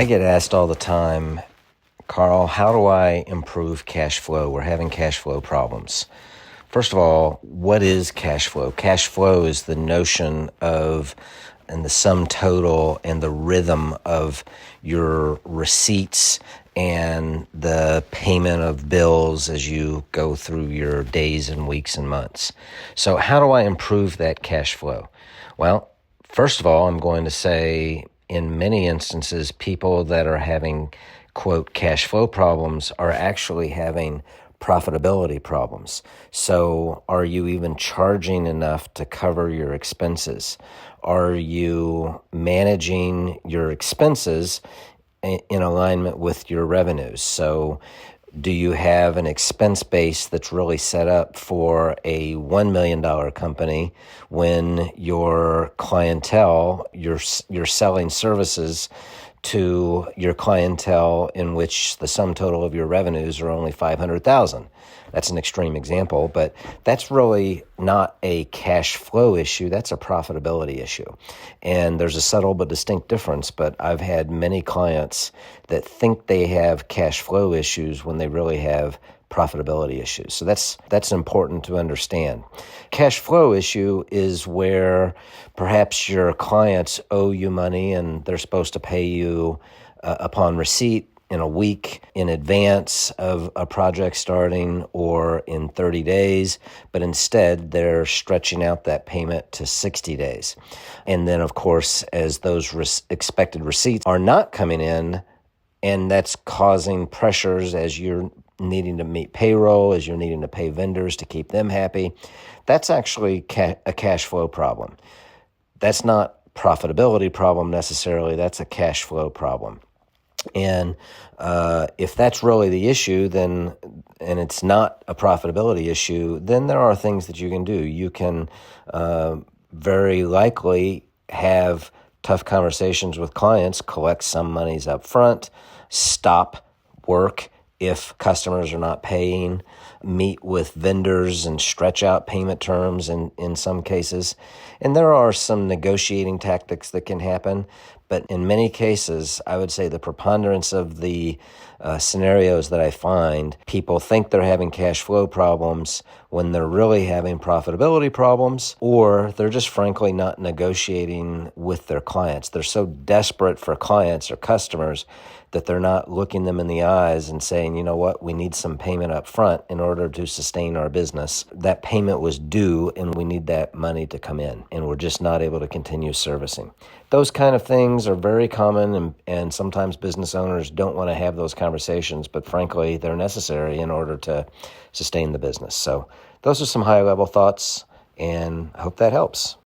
I get asked all the time, Carl, how do I improve cash flow? We're having cash flow problems. First of all, what is cash flow? Cash flow is the notion of and the sum total and the rhythm of your receipts and the payment of bills as you go through your days and weeks and months. So how do I improve that cash flow? Well, first of all, I'm going to say in many instances, people that are having, quote, cash flow problems are actually having profitability problems. So are you even charging enough to cover your expenses? Are you managing your expenses in alignment with your revenues? So do you have an expense base that's really set up for a $1 million company when your clientele, you're selling services to your clientele in which the sum total of your revenues are only $500,000? That's an extreme example, but that's really not a cash flow issue. That's a profitability issue. And there's a subtle but distinct difference, but I've had many clients that think they have cash flow issues when they really have profitability issues. So that's important to understand. Cash flow issue is where perhaps your clients owe you money and they're supposed to pay you upon receipt in a week in advance of a project starting or in 30 days, but instead they're stretching out that payment to 60 days. And then, of course, as those expected receipts are not coming in, and that's causing pressures as you're needing to meet payroll, as you're needing to pay vendors to keep them happy, that's actually a cash flow problem. That's not profitability problem necessarily, that's a cash flow problem. And if that's really the issue, then, and it's not a profitability issue, then there are things that you can do. You can very likely have tough conversations with clients, collect some monies up front, stop work if customers are not paying, meet with vendors and stretch out payment terms in some cases. And there are some negotiating tactics that can happen. But in many cases, I would say the preponderance of the scenarios that I find, people think they're having cash flow problems when they're really having profitability problems, or they're just frankly not negotiating with their clients. They're so desperate for clients or customers that they're not looking them in the eyes and saying, you know what, we need some payment up front in order to sustain our business. That payment was due and we need that money to come in, and we're just not able to continue servicing. Those kind of things are very common, and sometimes business owners don't want to have those conversations, but frankly, they're necessary in order to sustain the business. So those are some high-level thoughts, and I hope that helps.